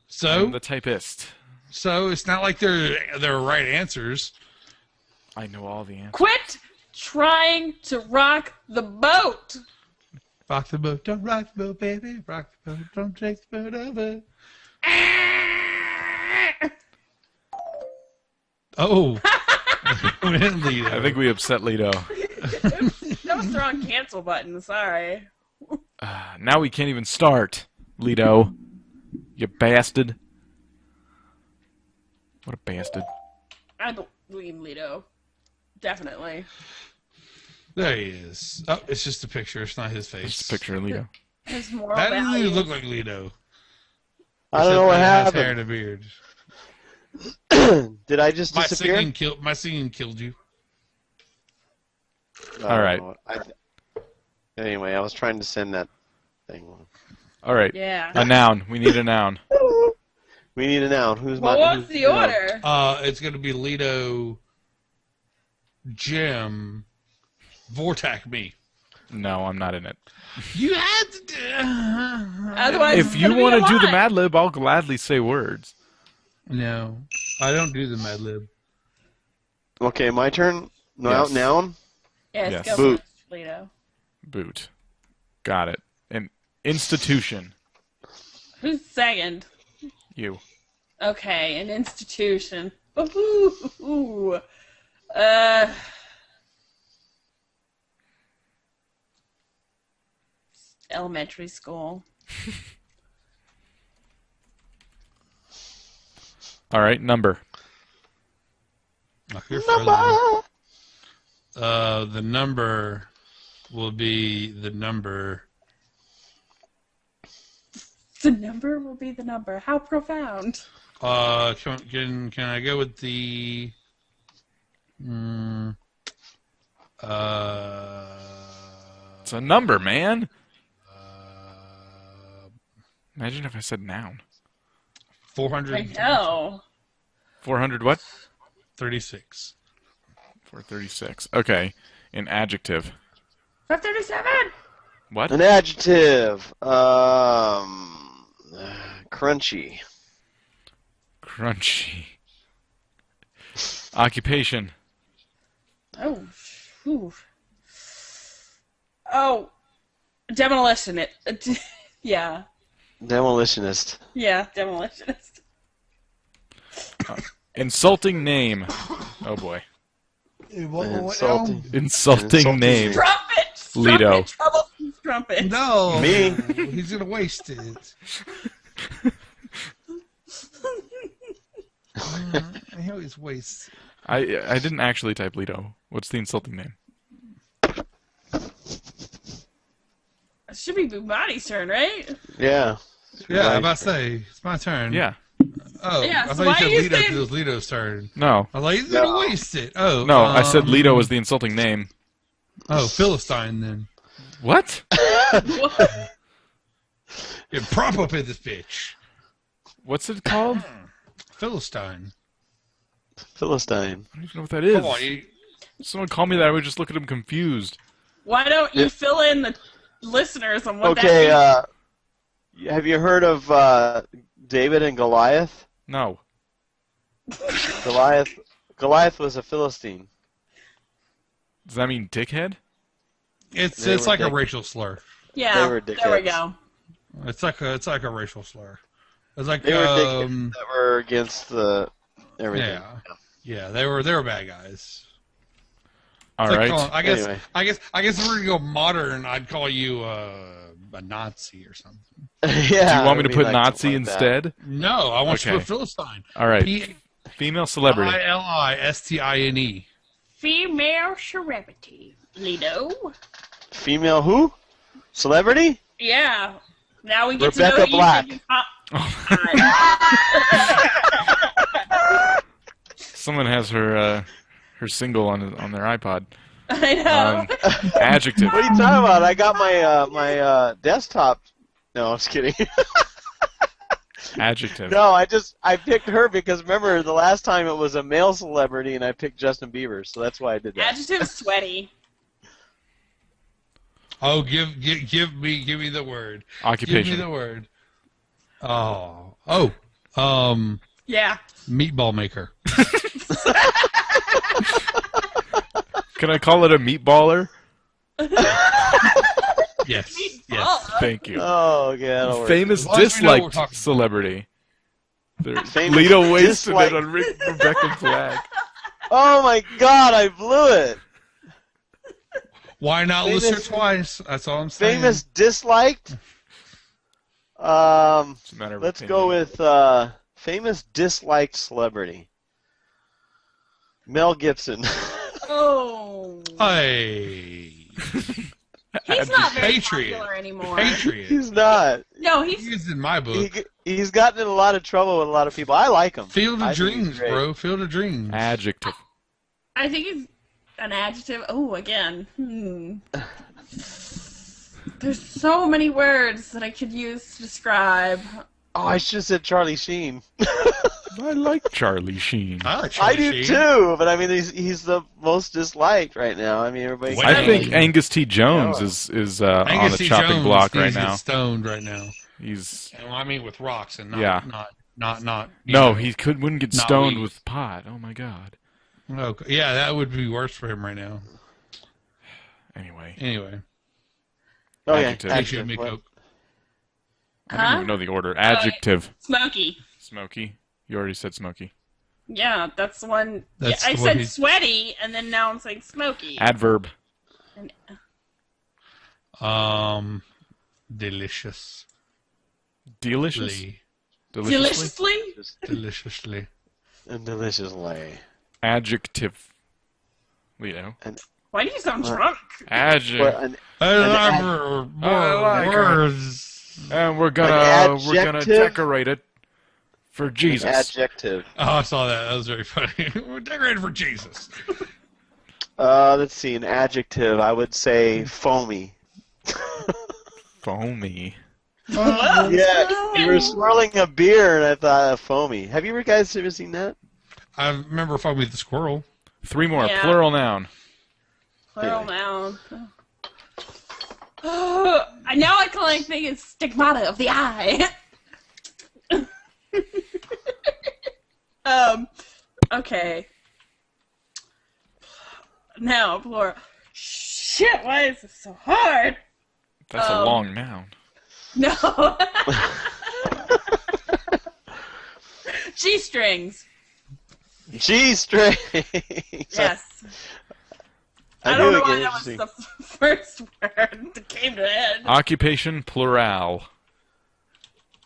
A: So?
B: I'm the typist.
A: So it's not like they're right answers.
B: I know all the answers.
D: Quit trying to rock the boat.
A: Rock the boat, don't rock the boat, baby. Rock the boat, don't take the boat over. Oh.
B: I think we upset Lito.
D: That was the wrong cancel button. Sorry.
B: Now we can't even start, Lito. You bastard. What a bastard.
D: I believe Lito. Definitely.
A: There he is. Oh, it's just a picture. It's not his face.
B: It's a picture of Lito.
D: His moral
A: That doesn't
D: value.
A: even look like Lito.
C: I don't know what happened.
A: Hair and a beard.
C: Did I just disappear?
A: My singing killed you.
B: All right.
C: Anyway, I was trying to send that thing.
B: All right.
D: Yeah.
B: A noun. We need a noun.
C: We need a noun.
D: What's the order?
A: It's going to be Lito, Jim, Vortac, me.
B: No, I'm not in it.
A: You had to.
D: Otherwise,
B: If you want to do the Mad Lib, I'll gladly say words.
A: No, I don't do the Mad Lib.
C: Okay, my turn.
B: Yes.
C: Noun.
D: Yes,
B: Yes.
D: go
C: Boot.
D: first, Lito.
B: Boot. Got it. An institution.
D: Who's second?
B: You.
D: Okay, an institution. Ooh. Elementary school.
B: All right, number.
A: The number will be the number.
D: The number will be the number. How profound.
A: Can I go with the?
B: It's a number, man. Imagine if I said noun.
A: 400.
D: I know.
B: 400 what?
A: 36.
B: 436. Okay. An adjective.
D: 537.
B: What?
C: An adjective. Crunchy.
B: Crunchy. Occupation.
D: Oh. Whew. Oh. Demolition. Yeah.
C: Demolitionist.
D: Yeah, demolitionist.
B: Insulting name. Oh boy.
C: Insulting.
B: Insulting name.
D: Trumpets!
B: Lido.
D: Troublesome trumpet.
A: No,
C: Me.
A: He's gonna waste it. He always wastes.
B: I didn't actually type Lido. What's the insulting name?
D: It should be Bugatti turn, right?
C: Yeah.
A: Yeah, I'm about to say it's my turn.
B: Yeah.
A: Oh,
D: Yeah,
A: I
D: so
A: thought
D: why
A: you
D: are
A: said
D: you
A: Lido
D: saying-
A: because it was Lido's turn.
B: No.
A: I was like, he's gonna waste it. Oh,
B: No, I said Lido was the insulting name.
A: Oh, Philistine then.
B: What?
A: Yeah, prop up in this bitch.
B: What's it called?
A: Philistine.
C: Philistine.
B: I don't even know what that is.
A: Come on,
B: If someone called me that, I would just look at him confused.
D: Why don't you fill in the listeners on what
C: Okay,
D: that
C: have you heard of David and Goliath?
B: No.
C: Goliath was a Philistine.
B: Does that mean dickhead?
A: it's
C: They
A: it's
C: were
A: like a
C: dick-
A: racial slur.
D: Yeah,
C: They were
D: there we
C: dickheads.
D: go.
A: It's like a racial slur. It's like
C: They were dickheads that were against the everything.
A: yeah, they were bad guys.
B: All
A: It's like
B: right.
A: calling-
C: Anyway.
A: I guess if we're gonna go modern, I'd call you a Nazi or something.
C: Yeah.
B: Do you want me to
C: I mean,
B: put
C: like
B: Nazi
C: something like that.
B: instead?
A: No, I want you to
B: Okay.
A: put Philistine.
B: All right. Female celebrity.
A: Philistine.
D: Female celebrity. Lido.
C: Female who? Celebrity?
D: Yeah. Now we get
C: Rebecca
D: to know
C: Black.
D: you.
B: Someone has her single on their iPod.
D: I know.
B: Adjective.
C: What are you talking about? I got my desktop. No, I was kidding.
B: Adjective.
C: No, I picked her because remember the last time it was a male celebrity and I picked Justin Bieber, so that's why I did that.
D: Adjective sweaty.
A: Oh, give me the word.
B: Occupation.
A: Give me the word. Oh,
D: Yeah.
A: meatball maker.
B: Can I call it a meatballer?
A: Yes.
B: Thank you.
C: Oh, yeah. that'll work.
B: Famous
A: As long as we know what we're
B: disliked
A: talking about.
B: celebrity.
C: Famous
B: Lido wasted
C: disliked-
B: it on Rebecca Black.
C: Oh my God, I blew it.
A: Why not
C: Famous-
A: list her twice? That's all I'm saying.
C: Famous disliked.
B: It's a matter of
C: Let's
B: opinion.
C: go with famous disliked celebrity. Mel Gibson.
D: Oh.
A: Hey.
D: He's not very
A: Patriot.
D: popular anymore.
A: Patriot.
C: He's not.
D: No, he's
A: He's in my book.
C: He's gotten in a lot of trouble with a lot of people. I like him.
A: Field
C: I
A: of
C: think he's
A: Dreams,
C: great.
A: bro. Field of Dreams.
B: Adjective.
D: I think he's an adjective. Oh, again. There's so many words that I could use to describe.
C: Oh, I should have said Charlie Sheen.
B: I like Charlie Sheen.
A: I like
C: I
A: Charlie
C: do
A: Sheen.
C: too, but I mean he's the most disliked right now. I mean everybody.
A: Wait,
B: I think
A: Yeah.
B: Angus T. Jones is on
A: Angus
B: the
A: T.
B: chopping
A: Jones
B: block
A: needs
B: right
A: to get
B: now.
A: stoned right now.
B: He's
A: And I mean with rocks and not
B: Yeah.
A: not. you
B: no,
A: know.
B: he wouldn't get
A: Not
B: stoned
A: weed.
B: with pot. Oh my God.
A: Okay. Yeah, that would be worse for him right now.
B: Anyway,
A: Anyway,
C: Okay.
B: Adjective.
A: he
C: Adjective.
A: should make up.
B: I don't even know the order. Adjective.
D: Smoky.
B: Smoky. You already said smoky.
D: Yeah, that's the one.
A: That's
D: I
A: the one
D: said
A: he-
D: sweaty, and then now I'm saying smoky.
B: Adverb.
D: And-
A: Delicious.
B: Delicious.
A: Lee.
B: Deliciously.
D: Deliciously?
A: Deliciously.
C: And deliciously.
B: Adjective. Lido.
D: Why do you sound drunk?
B: Adjective.
C: But an,
A: I
C: ad-
B: like her.
A: words.
B: And we're
C: An
B: gonna
C: adjective?
B: decorate it for
C: an
B: Jesus.
C: adjective.
A: Oh, I saw that. That was very funny. We're decorated for Jesus.
C: Let's see, an adjective. I would say foamy.
B: Foamy.
C: Yeah, you were swirling a beer, and I thought foamy. Have you guys ever seen that?
A: I remember fucking with the squirrel.
B: 3 more.
D: Yeah.
B: Plural noun.
D: Plural noun. Now I can think it's stigmata of the eye. Okay. Now, plural. Shit, why is this so hard?
B: That's a long noun.
D: No. G-strings.
C: G-string.
D: Yes. I don't know why that was the first word that came to head.
B: Occupation plural.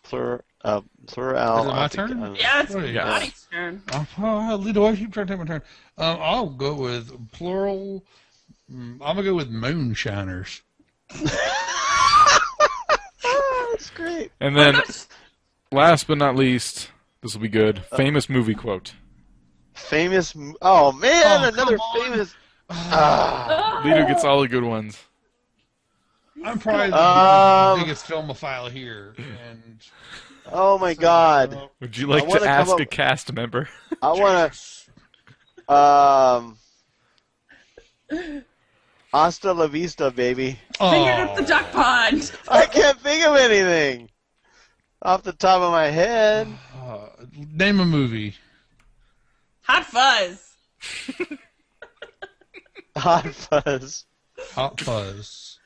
C: Plural.
A: Is it my turn?
D: Yeah, it's Johnny's turn.
A: Lido, I keep trying to take my turn. I'll go with plural. I'm gonna go with moonshiners.
C: That's great.
B: And then, last but not least, this will be good. Famous movie quote.
C: Oh man, another famous.
B: Lido gets all the good ones.
A: I'm probably the biggest filmophile here, and
C: oh my god!
B: Would you like to ask a cast member?
C: I want to. Hasta la vista, baby.
D: Finger up the duck pond.
C: I can't think of anything off the top of my head.
A: Name a movie.
D: Hot Fuzz.
C: Hot Fuzz.
A: Hot Fuzz.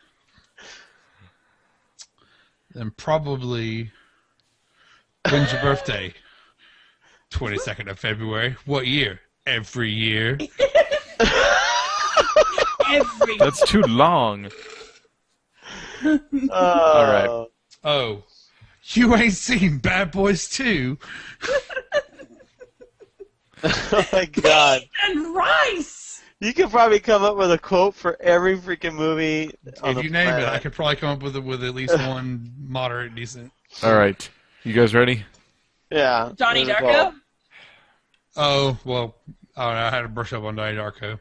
A: Then probably when's your birthday? 22nd of February. What year? Every year.
B: That's too long. All right.
A: Oh, you ain't seen Bad Boys 2?
C: Oh my god.
D: And rice.
C: You could probably come up with a quote for every freaking movie.
A: If you name it, I could probably come up with at least one moderate, decent.
B: All right. You guys ready?
C: Yeah.
D: Donnie Darko?
A: Oh, well, I had to brush up on Donnie Darko.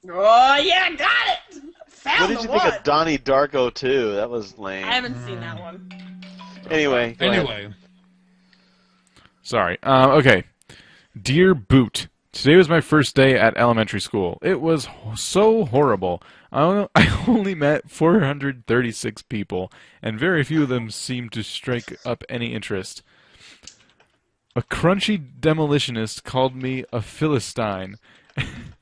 D: Oh, yeah, got it! Found
C: what did you think of Donnie Darko 2? That was lame.
D: I haven't seen that one.
C: Anyway.
B: Sorry. Okay. Dear Boot, today was my first day at elementary school. It was so horrible. I only met 436 people, and very few of them seemed to strike up any interest. A crunchy demolitionist called me a Philistine,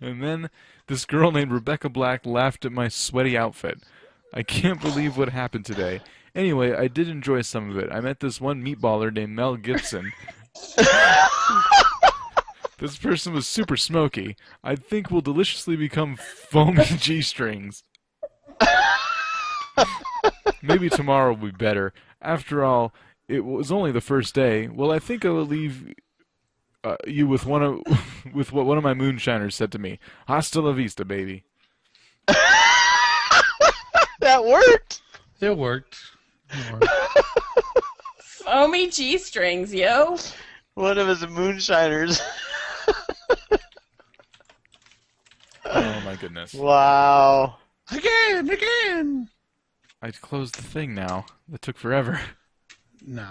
B: and then this girl named Rebecca Black laughed at my sweaty outfit. I can't believe what happened today. Anyway, I did enjoy some of it. I met this one meatballer named Mel Gibson. This person was super smoky. I think we'll deliciously become foamy G-strings. Maybe tomorrow will be better. After all, it was only the first day. Well, I think I will leave you with with what one of my moonshiners said to me. Hasta la vista, baby.
C: That worked.
A: It worked.
D: Foamy G-strings, yo.
C: One of his moonshiners.
B: Oh my goodness.
C: Wow.
A: Again.
B: I closed the thing now. That took forever.
A: Nah.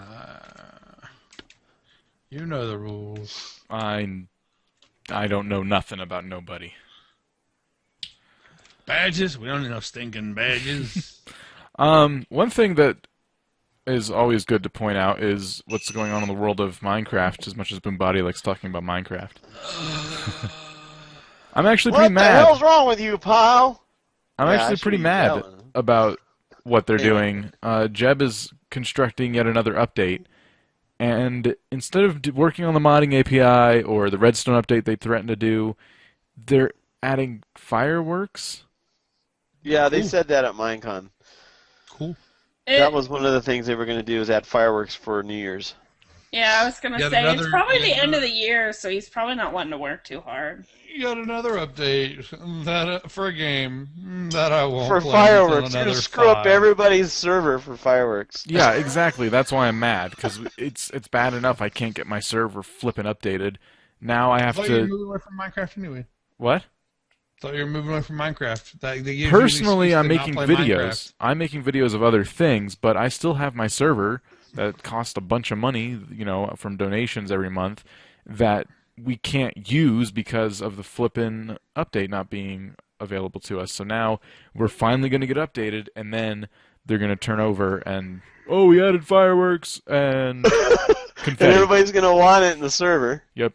A: You know the rules.
B: I don't know nothing about nobody.
A: Badges? We don't need no stinking badges.
B: One thing that is always good to point out is what's going on in the world of Minecraft, as much as Boombody likes talking about Minecraft. I'm actually pretty mad.
C: What the hell's wrong with you, pal?
B: I'm actually pretty mad about what they're doing. Jeb is constructing yet another update, and instead of working on the modding API or the Redstone update they threatened to do, they're adding fireworks.
C: Yeah, they said that at Minecon.
A: Cool.
C: That was one of the things they were going to do, is add fireworks for New Year's.
D: Yeah, I was going to say, it's probably the end of the year, so he's probably not wanting to work too hard.
A: You got another update that for a game that I won't
C: for
A: play
C: fireworks. You're going to screw up everybody's server for fireworks.
B: Yeah, exactly. That's why I'm mad, because it's bad enough I can't get my server flipping updated. Now I have to...
A: I thought you were moving away from Minecraft anyway.
B: What?
A: I thought you were moving away from Minecraft.
B: Personally, I'm making videos. Minecraft. I'm making videos of other things, but I still have my server that costs a bunch of money, you know, from donations every month, that we can't use because of the flippin' update not being available to us. So now we're finally going to get updated, and then they're going to turn over and, oh, we added fireworks and confetti.
C: And everybody's going to want it in the server.
B: Yep.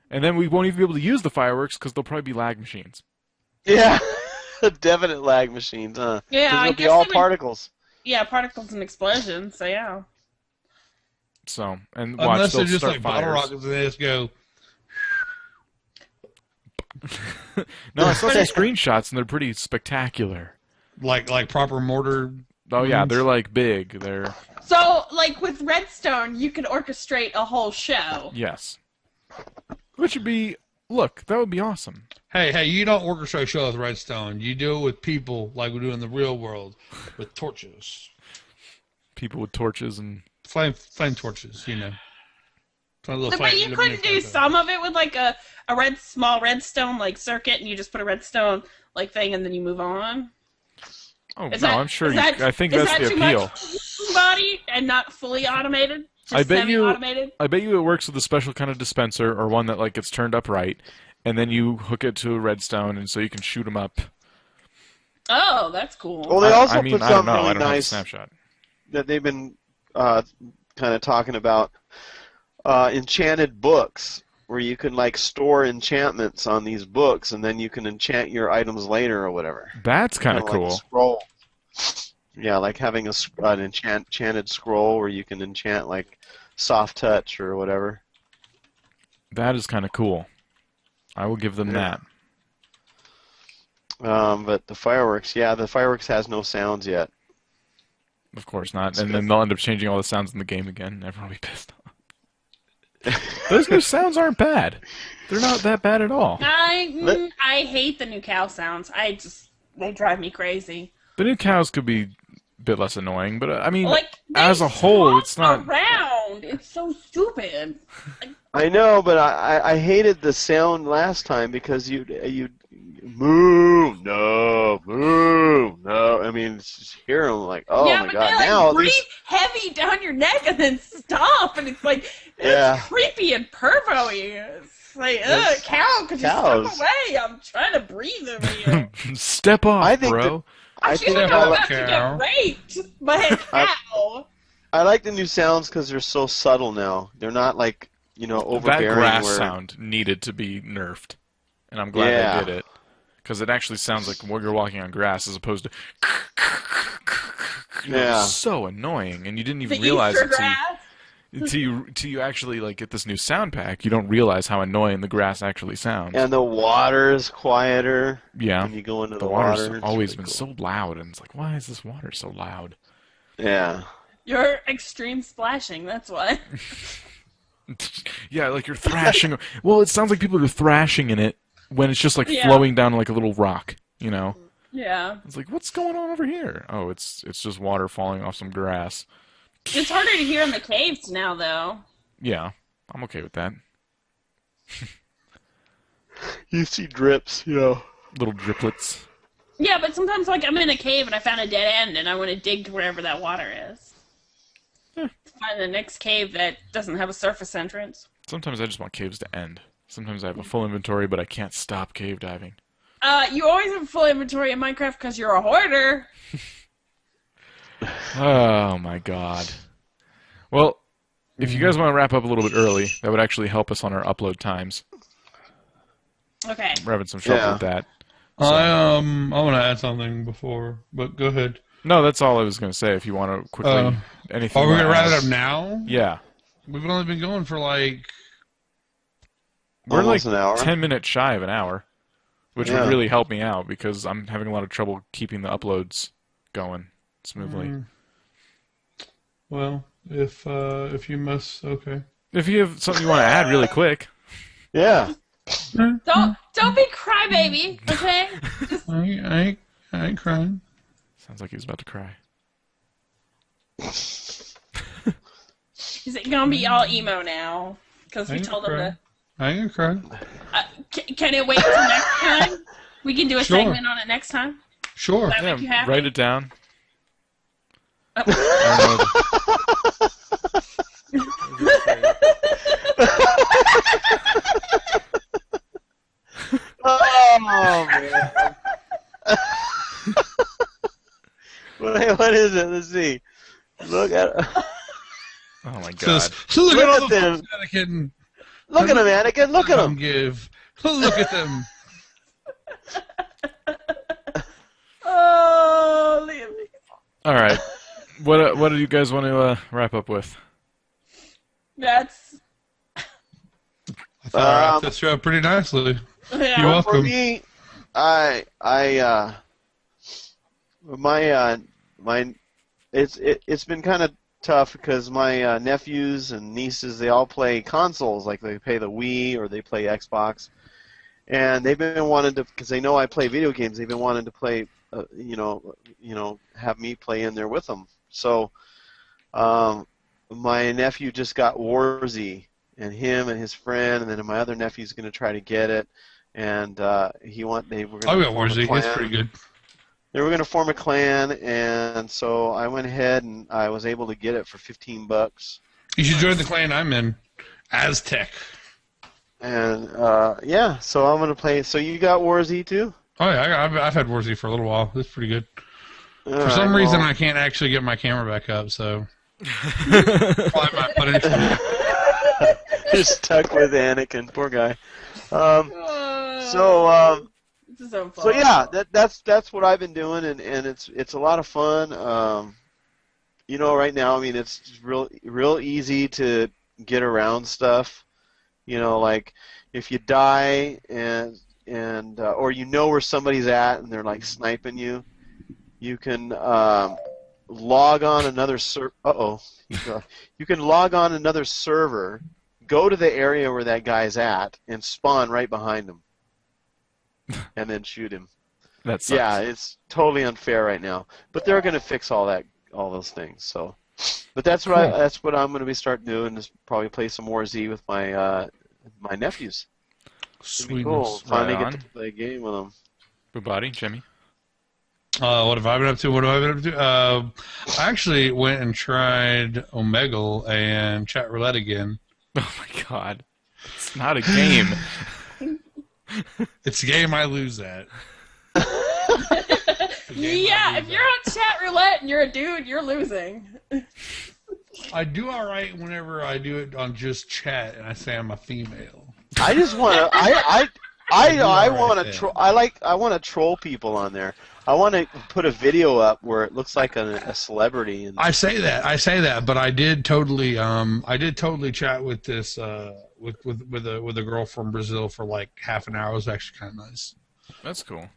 B: And then we won't even be able to use the fireworks because they'll probably be lag machines.
C: Yeah, definite lag machines, huh?
D: Yeah, I
C: it'll
D: guess
C: be all particles.
D: Yeah, particles and explosions. So yeah.
B: So and watch,
A: unless they're just
B: start
A: like
B: fires.
A: bottle rockets and they just go.
B: No, I saw some screenshots, and they're pretty spectacular.
A: Like proper mortar.
B: Oh yeah, they're like big. They're
D: So, like with Redstone, you could orchestrate a whole show.
B: yes. Which would be look, that would be awesome.
A: Hey, you don't orchestrate a show with Redstone. You do it with people like we do in the real world with torches.
B: People with torches and
A: Flame torches, you know.
D: But you couldn't do some of it with like a small redstone like circuit, and you just put a redstone like thing, and then you move on.
B: oh no, I'm sure. I think that's the appeal.
D: Body and not fully automated. Just
B: I bet you.
D: semi-automated?
B: I bet you it works with a special kind of dispenser or one that like gets turned up right, and then you hook it to a redstone, and so you can shoot them up.
D: Oh, that's cool.
C: Well, they also
B: I mean,
C: put
B: I don't
C: something
B: know.
C: really
B: I don't have a
C: nice
B: snapshot.
C: that they've been kind of talking about. Enchanted books, where you can like store enchantments on these books, and then you can enchant your items later or whatever.
B: That's kind of
C: Like
B: cool.
C: a scroll. Yeah, like having an enchanted scroll where you can enchant like soft touch or whatever.
B: That is kind of cool. I will give them that.
C: But the fireworks has no sounds yet.
B: Of course not. And then they'll end up changing all the sounds in the game again. Everyone will be pissed off. Those new sounds aren't bad. They're not that bad at all.
D: I hate the new cow sounds. They drive me crazy.
B: The new cows could be a bit less annoying, but I mean,
D: Like,
B: as a whole, it's not.
D: Around. It's so stupid.
C: I know, but I hated the sound last time because you moo no. I mean, just hear them like, oh
D: yeah,
C: my
D: but
C: god!
D: they, like,
C: Now
D: breathe heavy down your neck and then stop, and it's like it's creepy and pervo-y. It's like, cow, could you step away? I'm trying to breathe over here.
B: Step off, bro.
D: I feel like I'm about to get raped by a cow.
C: I like the new sounds because they're so subtle now. They're not like, overbearing.
B: That grass sound needed to be nerfed, and I'm glad they did it. Because it actually sounds like when you're walking on grass as opposed to... It's so annoying, and you didn't even realize it until you actually like get this new sound pack. You don't realize how annoying the grass actually sounds.
C: And the water is quieter.
B: Yeah.
C: When you go into the
B: water's
C: water.
B: always been so loud, and it's like, why is this water so loud?
C: Yeah.
D: You're extreme splashing, that's why.
B: Yeah, like you're thrashing. Well, it sounds like people are thrashing in it. When it's just like flowing down like a little rock,
D: Yeah.
B: It's like, what's going on over here? Oh, it's just water falling off some grass.
D: It's harder to hear in the caves now, though.
B: Yeah, I'm okay with that.
C: You see drips,
B: Little driplets.
D: Yeah, but sometimes like I'm in a cave and I found a dead end and I want to dig to wherever that water is. To find the next cave that doesn't have a surface entrance.
B: Sometimes I just want caves to end. Sometimes I have a full inventory, but I can't stop cave diving.
D: You always have a full inventory in Minecraft because you're a hoarder.
B: Oh, my God. Well, if you guys want to wrap up a little bit early, that would actually help us on our upload times.
D: Okay.
B: We're having some trouble with that.
A: So. I want to add something before, but go ahead.
B: No, that's all I was going to say. If you want to quickly... anything.
A: Are we going to wrap it up now?
B: Yeah.
A: We've only been going for like...
B: We're
C: almost
B: like
C: an hour.
B: 10 minutes shy of an hour, which would really help me out because I'm having a lot of trouble keeping the uploads going smoothly.
A: Well, if you must, okay.
B: If you have something you want to add really quick.
C: Yeah.
D: Don't be crybaby, okay?
A: I ain't crying.
B: Sounds like he was about to cry.
D: Is it gonna be all emo now? Because we told him to.
A: I ain't gonna cry.
D: Can it wait till next time? We can do a segment on it next time.
A: Sure.
D: Does that make you happy?
B: Write it down.
C: Oh man. What is it? Let's see. Look at it.
B: Oh my god.
A: So look at all the
C: them.
A: Anakin.
C: Look at him, Anakin. Look at him.
A: Look at them.
D: Oh, Liam.
B: All right. What do you guys want to wrap up with?
D: That's.
A: I thought I wrapped this show up pretty nicely.
D: Yeah.
A: You're welcome.
C: For me, it's been kind of tough because my nephews and nieces, they all play consoles, like they play the Wii or they play Xbox, and they've been wanting to, because they know I play video games, they've been wanting to play, have me play in there with them. So my nephew just got Warzy, and him and his friend, and then my other nephew's going to try to get it, and they were going to
A: Warzy. It's pretty good.
C: They were going to form a clan, and so I went ahead and I was able to get it for $15.
A: You should join the clan I'm in, Aztec.
C: And yeah, so I'm going to play. So you got Warzy too?
A: Oh yeah, I've had Warzy for a little while. It's pretty good. For some reason, I can't actually get my camera back up, so probably might put it.
C: You're stuck with Anakin, poor guy. So yeah, that's what I've been doing, and it's a lot of fun. Right now, I mean, it's real easy to get around stuff. Like if you die and or where somebody's at and they're like sniping you, you can log on another you can log on another server, go to the area where that guy's at, and spawn right behind him. And then shoot him.
B: That sucks.
C: Yeah, it's totally unfair right now. But they're going to fix all those things. So, but that's what I'm going to be starting doing, is probably play some more Z with my nephews.
A: Sweet.
C: Cool. Finally
B: Right
C: get to play a game with them.
B: Bubati, Jimmy.
A: What have I been up to? I actually went and tried Omegle and Chat Roulette again.
B: Oh my god. It's not a game.
A: It's a game I lose at.
D: Yeah, if you're on Chat Roulette and you're a dude, you're losing.
A: I do all right whenever I do it on just chat and I say I'm a female.
C: I just want to. I want to. I want to troll people on there. I want to put a video up where it looks like a celebrity. And
A: I say that, but I did totally chat with this with a girl from Brazil for like half an hour. It was actually kind of nice.
B: That's cool.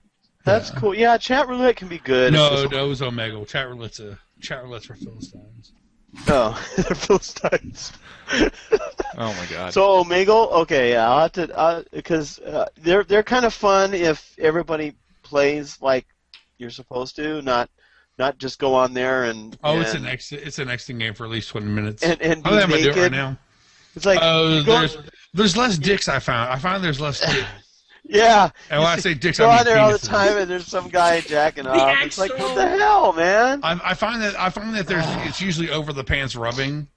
C: That's cool. Yeah, Chat Roulette can be good.
A: No, it was Omegle. Chat Roulette's for Philistines.
C: Oh, Philistines.
B: Oh my god.
C: So Omegle, okay, yeah, I'll have to, because they're kind of fun if everybody plays like you're supposed to, not just go on there and. Oh,
A: it's an exting game for at least 20 minutes.
C: And be
A: I'm gonna do
C: naked.
A: it right now.
C: It's like
A: there's less dicks. I find there's less dicks.
C: Yeah.
A: And when I say dicks,
C: go
A: I mean
C: on there all the
A: penises.
C: time, and there's some guy jacking off. It's like, what the hell, man?
A: I find that it's usually over the pants rubbing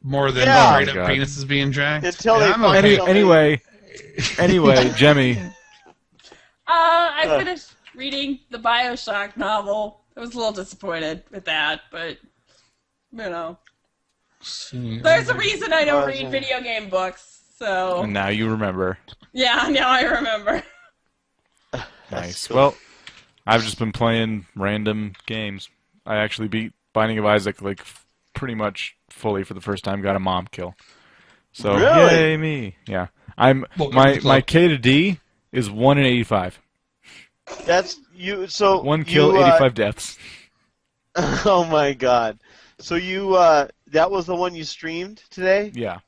A: more than straight up penises being jacked.
C: Until they find
B: Anyway, Jemmy.
D: I finished reading the BioShock novel. I was a little disappointed with that, but there's a reason I don't read video game books. So.
B: And now you remember.
D: Yeah, now I remember.
B: Nice. Well, I've just been playing random games. I actually beat Binding of Isaac like pretty much fully for the first time. Got a mom kill. So
C: really?
B: Yay me! Yeah, my K to D is 1 in 85.
C: That's you. So
B: 1 kill, 85 deaths.
C: Oh my god! So you that was the one you streamed today?
B: Yeah.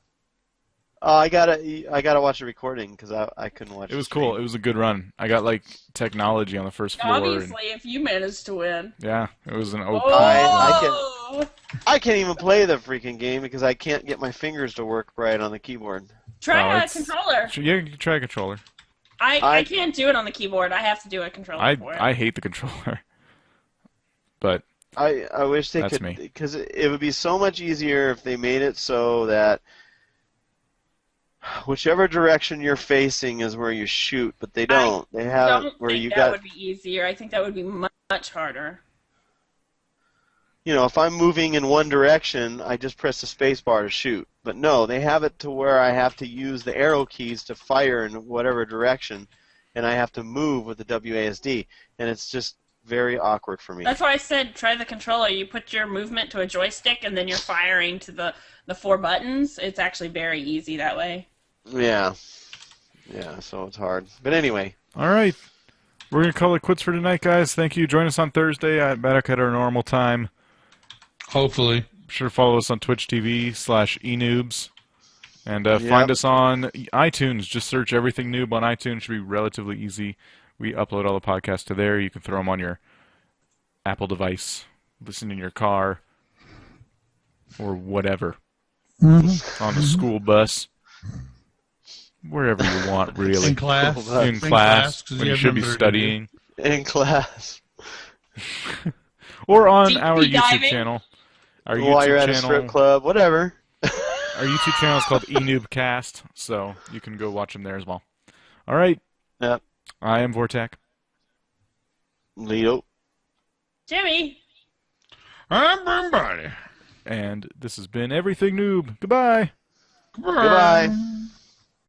C: I gotta watch a recording because I couldn't watch.
B: It was cool. It was a good run. I got like technology on the first floor.
D: Obviously, if you managed to win.
B: Yeah, it was an OP.
C: I can't even play the freaking game because I can't get my fingers to work right on the keyboard.
D: Try a controller.
B: Yeah, you can try a controller.
D: I can't do it on the keyboard. I have to do a controller for it.
B: I hate the controller. But
C: I wish they could, because it would be so much easier if they made it so that whichever direction you're facing is where you shoot, but they don't. They have it where you got.
D: That would be easier. I think that would be much harder.
C: If I'm moving in one direction, I just press the space bar to shoot. But no, they have it to where I have to use the arrow keys to fire in whatever direction, and I have to move with the WASD, and it's just very awkward for me.
D: That's why I said try the controller. You put your movement to a joystick, and then you're firing to the 4 buttons. It's actually very easy that way.
C: Yeah. Yeah, so it's hard. But anyway.
B: All right. We're going to call it quits for tonight, guys. Thank you. Join us on Thursday back at our normal time.
A: Hopefully.
B: Be sure to follow us on Twitch TV/eNoobs. And find us on iTunes. Just search Everything Noob on iTunes. Should be relatively easy. We upload all the podcasts to there. You can throw them on your Apple device, listen in your car, or whatever. On the school bus. Wherever you want, really.
A: In class.
B: In class, when you should be studying.
C: In class.
B: Or on our YouTube channel. Our
C: While
B: YouTube
C: you're at
B: channel,
C: a strip club, whatever.
B: Our YouTube channel is called eNoobcast, so you can go watch them there as well. All right.
C: Yep.
B: I am Vortek.
C: Leo.
D: Jimmy.
A: I'm Buddy.
B: And this has been Everything Noob. Goodbye.
C: Goodbye.